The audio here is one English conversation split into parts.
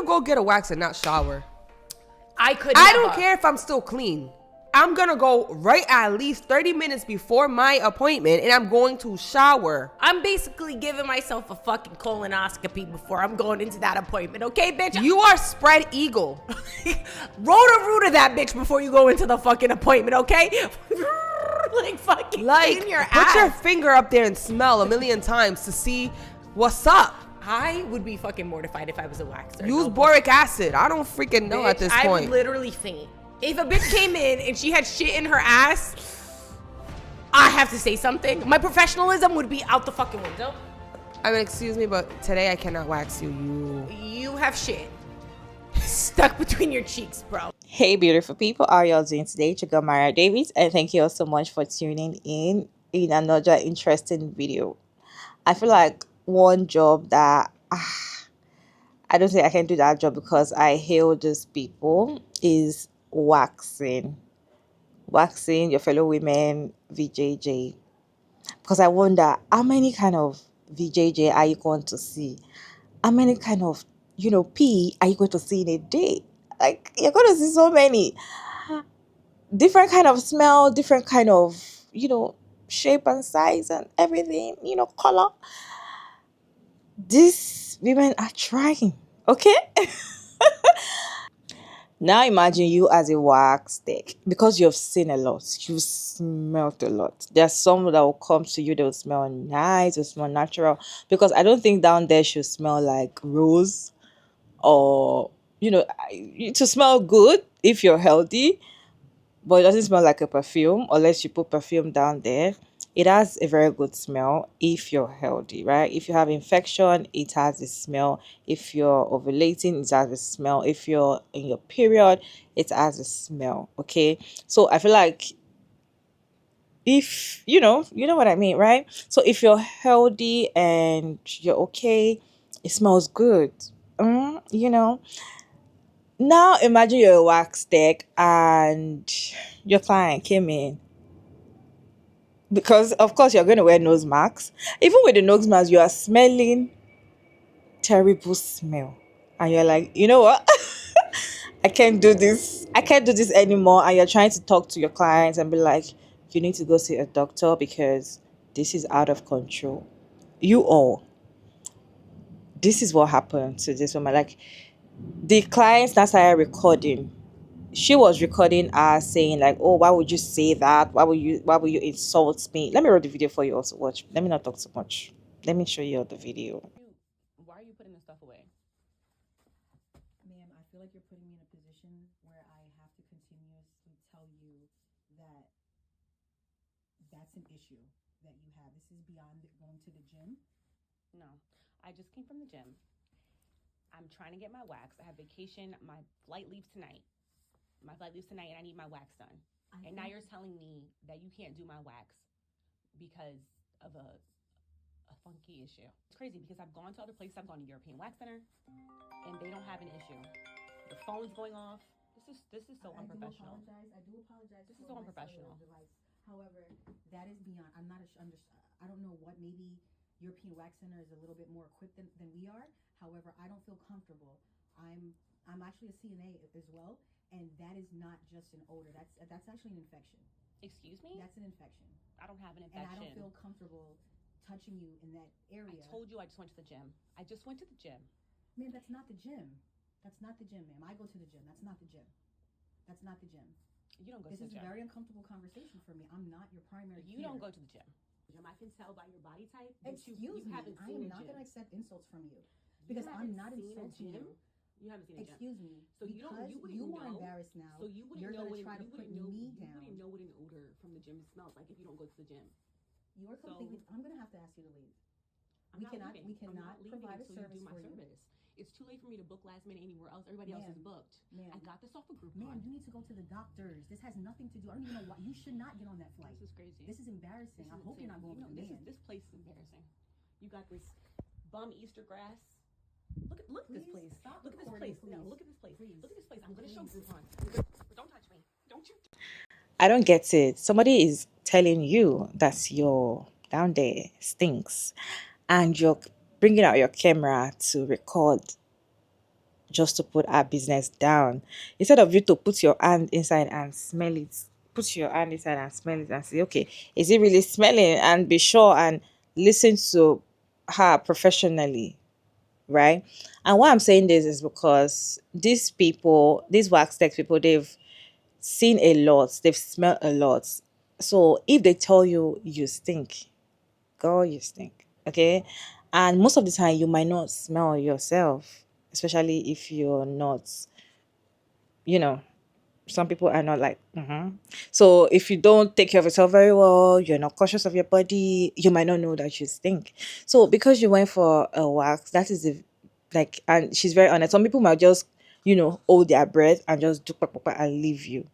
gonna go get a wax and not shower. I don't care if I'm still clean. I'm gonna go right at least 30 minutes before my appointment, and I'm going to shower. I'm basically giving myself a fucking colonoscopy before I'm going into that appointment, okay, bitch? You are spread eagle. Roto-rooter that bitch before you go into the fucking appointment, okay? Like fucking clean your put ass. your finger up there and smell a million times to see what's up. I would be fucking mortified if I was a waxer. Use boric acid. I don't freaking know at this point. I would literally faint. If a bitch came in and she had shit in her ass, I have to say something. My professionalism would be out the fucking window. I mean, excuse me, but today I cannot wax you. You have shit stuck between your cheeks, bro. Hey, beautiful people. How are y'all doing today? Chica Mara Davis, and thank you all so much for tuning in another interesting video. I feel like one job that I don't think I can do that job because I hail these people is waxing your fellow women VJJ, because I wonder how many kind of VJJ are you going to see, how many kind of pee are you going to see in a day. Like, you're going to see so many different kind of smell, different kind of shape and size and everything, color. These women are trying, okay? Now imagine you as a wax tech, because you've seen a lot, you've smelled a lot. There's some that will come to you, they'll smell nice, they'll smell natural, because I don't think down there should smell like rose, or to smell good if you're healthy, but it doesn't smell like a perfume unless you put perfume down there. It has a very good smell if you're healthy, right? If you have infection, it has a smell. If you're ovulating, it has a smell. If you're in your period, it has a smell, okay? So I feel like if, you know what I mean, right? So if you're healthy and you're okay, it smells good, Now imagine you're a wax tech and your client came in. Because, of course, you're going to wear nose masks. Even with the nose mask, you are smelling terrible smell. And you're like, you know what? I can't do this. I can't do this anymore. And you're trying to talk to your clients and be like, you need to go see a doctor because this is out of control. This is what happened to this woman. Like, the clients that started recording, she was recording us saying like, oh, why would you say that? Why would you insult me? Let me roll the video for you also watch. Let me not talk so much. Let me show you the video. Why are you putting this stuff away? Ma'am, I feel like you're putting me in a position where I have to continuously tell you that that's an issue that you have. This is beyond going to the gym. No, I just came from the gym. I'm trying to get my wax. I have vacation. My flight leaves tonight. And I need my wax done. And now you're telling me that you can't do my wax because of a funky issue. It's crazy because I've gone to other places. I've gone to European Wax Center and they don't have an issue. The phone's going off. This is so unprofessional. I do apologize. This is so unprofessional. However, that is beyond. I don't know what, maybe European Wax Center is a little bit more equipped than we are. However, I don't feel comfortable. I'm actually a CNA as well, and that is not just an odor. That's actually an infection. Excuse me? That's an infection. I don't have an infection. And I don't feel comfortable touching you in that area. I told you I just went to the gym. Man, that's not the gym. That's not the gym, ma'am. I go to the gym. That's not the gym. You don't go to the gym. This is a very uncomfortable conversation for me. I'm not your primary You care. don't go to the gym. I can tell by your body type. Excuse me. I am not going to accept insults from you. Because I'm not insulting you. You haven't seen a gym. Excuse me. So you are embarrassed now. So you wouldn't You're know going to what try to put me down. You wouldn't know what an odor from the gym smells like if you don't go to the gym. You're completely. I'm going to have to ask you to leave. We cannot provide a service for you. It's too late for me to book last minute anywhere else. Everybody else is booked. I got this off a group. Man, you need to go to the doctors. This has nothing to do. I don't even know why. You should not get on that flight. This is crazy. This is embarrassing. I hope you're not going with the man. This place is embarrassing. You got this bum Easter grass. Look at this place. Look at this place. No, look at this place. Look at this place. I'm going to show Groupon. Don't touch me. Don't you? I don't get it. Somebody is telling you that your down there stinks, and you're bringing out your camera to record just to put our business down. Instead of you to put your hand inside and smell it, put your hand inside and smell it and say, okay, is it really smelling? And be sure and listen to her professionally, right? And why I'm saying this is because these people, these wax tech people, they've seen a lot, they've smelled a lot. So if they tell you you stink, girl, you stink. Okay. And most of the time you might not smell yourself, especially if you're not, you know, some people are not like so if you don't take care of yourself very well, you're not cautious of your body, you might not know that you stink. So because you went for a wax, that is the like, and she's very honest, some people might just hold their breath and just do pa, pa, pa, and leave you,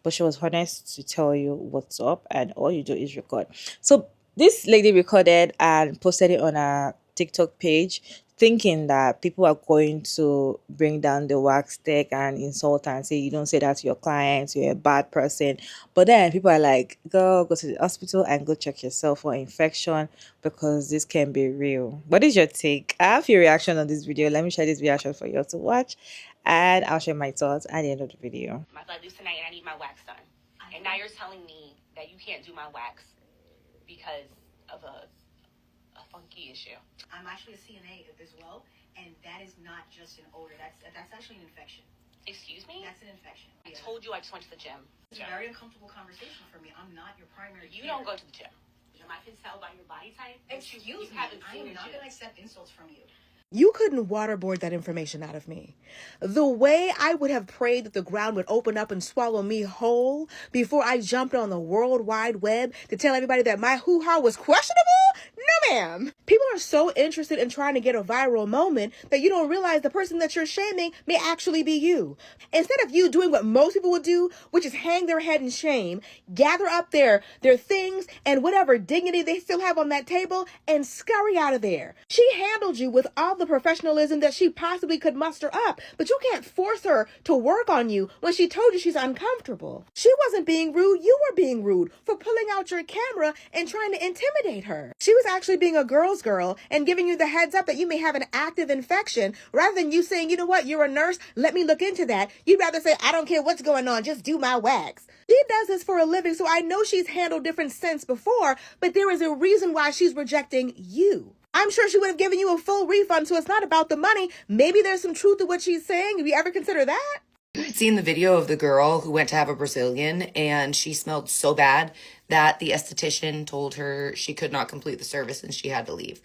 but she was honest to tell you what's up, and all you do is record. So this lady recorded and posted it on her TikTok page, thinking that people are going to bring down the wax tech and insult her and say, you don't say that to your clients, you're a bad person. But then people are like, girl, go to the hospital and go check yourself for infection, because this can be real. What is your take? I have your reaction on this video. Let me share this reaction for you all to watch, and I'll share my thoughts at the end of the video. My flight leaves tonight and I need my wax done. And now you're telling me that you can't do my wax because of a funky issue. I'm actually a CNA as well, and that is not just an odor. That's actually an infection. Excuse me? That's an infection. I told you I just went to the gym. It's a very uncomfortable conversation for me. I'm not your primary You care. don't go to the gym. I can tell by your body type. Excuse you me. haven't I seen am the not gym. going to accept insults from you. You couldn't waterboard that information out of me. The way I would have prayed that the ground would open up and swallow me whole before I jumped on the World Wide Web to tell everybody that my hoo-ha was questionable? No, ma'am. People are so interested in trying to get a viral moment that you don't realize the person that you're shaming may actually be you. Instead of you doing what most people would do, which is hang their head in shame, gather up their things and whatever dignity they still have on that table and scurry out of there. She handled you with all the professionalism that she possibly could muster up, but you can't force her to work on you when she told you she's uncomfortable. She wasn't being rude, you were being rude for pulling out your camera and trying to intimidate her. She was actually being a girl's girl and giving you the heads up that you may have an active infection, rather than you saying, you know what, you're a nurse, let me look into that. You'd rather say, I don't care what's going on, just do my wax. She does this for a living, so I know she's handled different scents before, but there is a reason why she's rejecting you. I'm sure she would have given you a full refund, so it's not about the money. Maybe there's some truth to what she's saying. Have you ever considered that? I'd seen the video of the girl who went to have a Brazilian, and she smelled so bad that the esthetician told her she could not complete the service and she had to leave.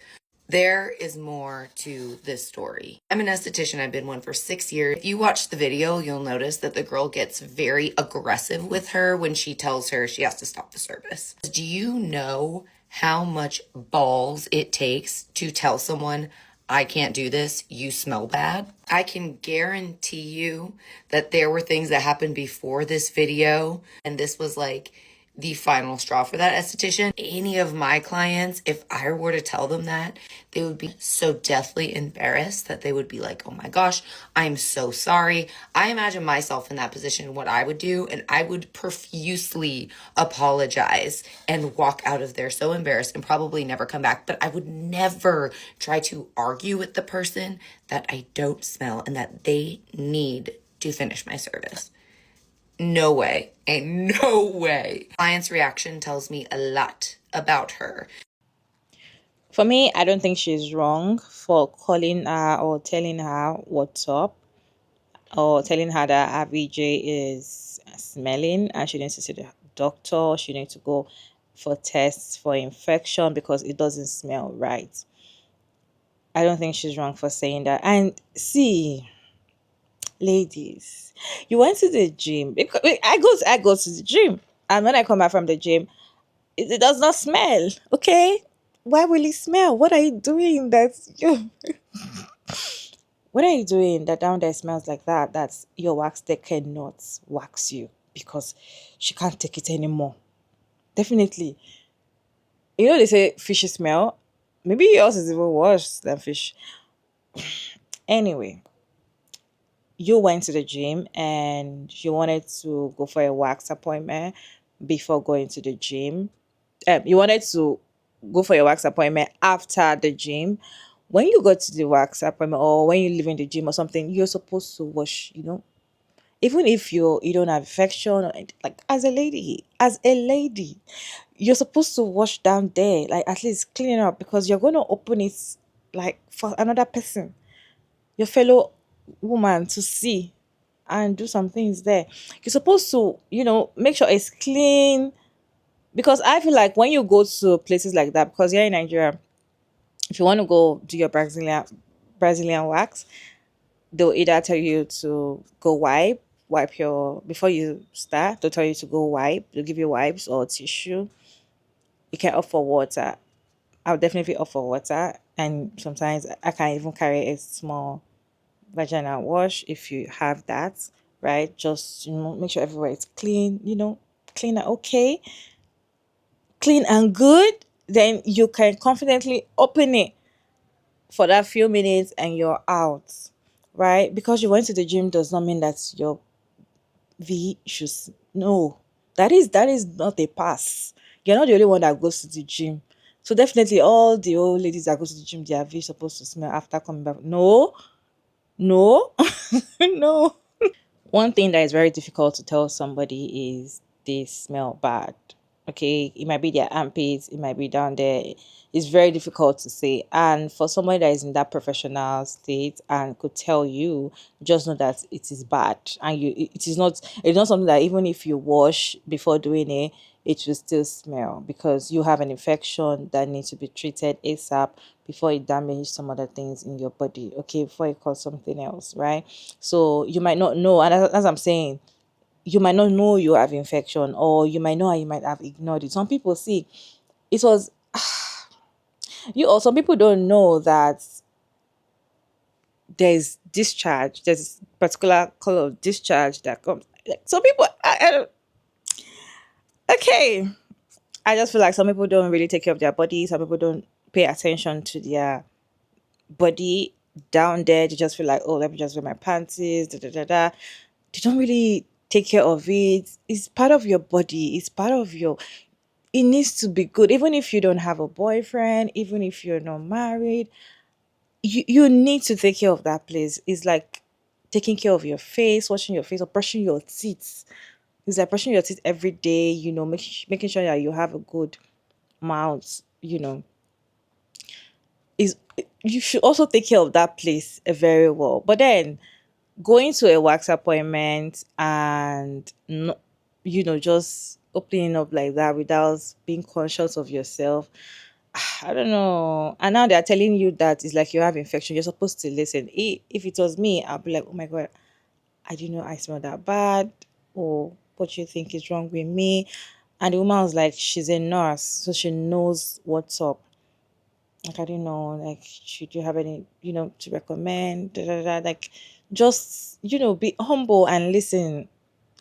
There is more to this story. I'm an esthetician. I've been one for 6 years. If you watch the video, you'll notice that the girl gets very aggressive with her when she tells her she has to stop the service. Do you know how much balls it takes to tell someone, I can't do this, you smell bad? I can guarantee you that there were things that happened before this video, and this was like the final straw for that esthetician. Any of my clients, if I were to tell them that, they would be so deathly embarrassed that they would be like, oh my gosh, I'm so sorry. I imagine myself in that position, what I would do, and I would profusely apologize and walk out of there so embarrassed and probably never come back. But I would never try to argue with the person that I don't smell and that they need to finish my service. No way. Ain't no way. Client's reaction tells me a lot about her. For me, I don't think she's wrong for calling her or telling her what's up, or telling her that her VJ is smelling and she needs to see the doctor. She needs to go for tests for infection because it doesn't smell right. I don't think she's wrong for saying that. And see, ladies, you went to the gym. Because I go to the gym, and when I come back from the gym, it does not smell. Okay, why will it smell? What are you doing that you? What are you doing that down there smells like that? That's your wax tech cannot wax you because she can't take it anymore. Definitely. You know they say fishy smell. Maybe yours is even worse than fish. Anyway, you went to the gym and you wanted to go for a wax appointment before going to the gym. You wanted to go for your wax appointment after the gym when you go to the wax appointment or when you live in the gym or something, you're supposed to wash, even if you don't have infection or like as a lady, you're supposed to wash down there, like at least clean it up, because you're going to open it like for another person, your fellow woman, to see and do some things there. You're supposed to, make sure it's clean, because I feel like when you go to places like that, because here in Nigeria, if you want to go do your Brazilian wax, they'll either tell you to go wipe your before you start. They'll tell you to go wipe. They'll give you wipes or tissue. You can opt for water. I'll definitely opt for water, and sometimes I can even carry a small vaginal wash if you have that. Right, just make sure everywhere is clean. Clean and okay, clean and good. Then you can confidently open it for that few minutes and you're out, right? Because you went to the gym does not mean that your V should no. That is not a pass. You're not the only one that goes to the gym. So definitely all the old ladies that go to the gym, their V supposed to smell after coming back. No, no, no. One thing that is very difficult to tell somebody is they smell bad. Okay, it might be their armpits, it might be down there. It's very difficult to say. And for somebody that is in that professional state and could tell you, just know that it is bad. And it's not something that even if you wash before doing it, it will still smell, because you have an infection that needs to be treated ASAP before it damages some other things in your body. Okay, before it causes something else, right? So you might not know, and as I'm saying, you might not know you have infection, or you might know and you might have ignored it. Some people see it was or some people don't know that there's particular color of discharge that comes. Like, some people okay. I just feel like some people don't really take care of their body. Some people don't pay attention to their body down there. They just feel like, oh, let me just wear my panties, da da da da. They don't really take care of it. It's part of your body. It's part of your. It needs to be good. Even if you don't have a boyfriend, even if you're not married, you need to take care of that place. It's like taking care of your face, washing your face, or brushing your teeth. It's like brushing your teeth every day. Making sure that you have a good mouth. Is You should also take care of that place very well. But then going to a wax appointment and not, just opening up like that without being conscious of yourself, I don't know. And now they're telling you that it's like you have infection. You're supposed to listen. If it was me, I'll be like, oh my god, I didn't know I smell that bad. Or what do you think is wrong with me? And the woman was like, she's a nurse, so she knows what's up. Like, I don't know, like, should you have any, to recommend? Da, da, da. Like, just, be humble and listen,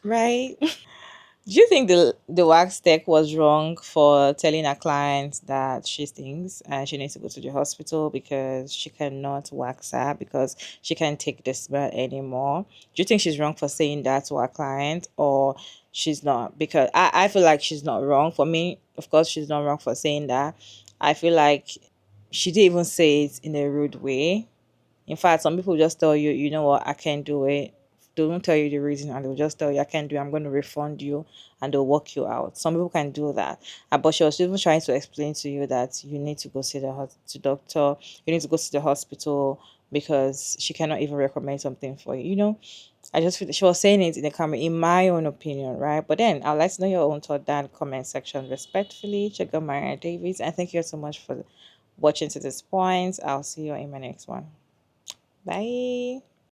right? Do you think the wax tech was wrong for telling her client that she stinks and she needs to go to the hospital because she cannot wax her because she can't take the smell anymore? Do you think she's wrong for saying that to her client, or she's not? Because I feel like she's not wrong. For me, of course, she's not wrong for saying that. I feel like she didn't even say it in a rude way. In fact, some people just tell you, you know what, I can't do it. They don't tell you the reason, and they'll just tell you, I can't do it. I'm going to refund you, and they'll walk you out. Some people can do that. But she was even trying to explain to you that you need to go see the doctor. You need to go to the hospital because she cannot even recommend something for you. I just feel she was saying it in the comment, in my own opinion, right? But then I'd like to know your own thought down in the comment section. Respectfully, Chaga Maria Davis. And thank you so much for watching to this point. I'll see you in my next one. Bye.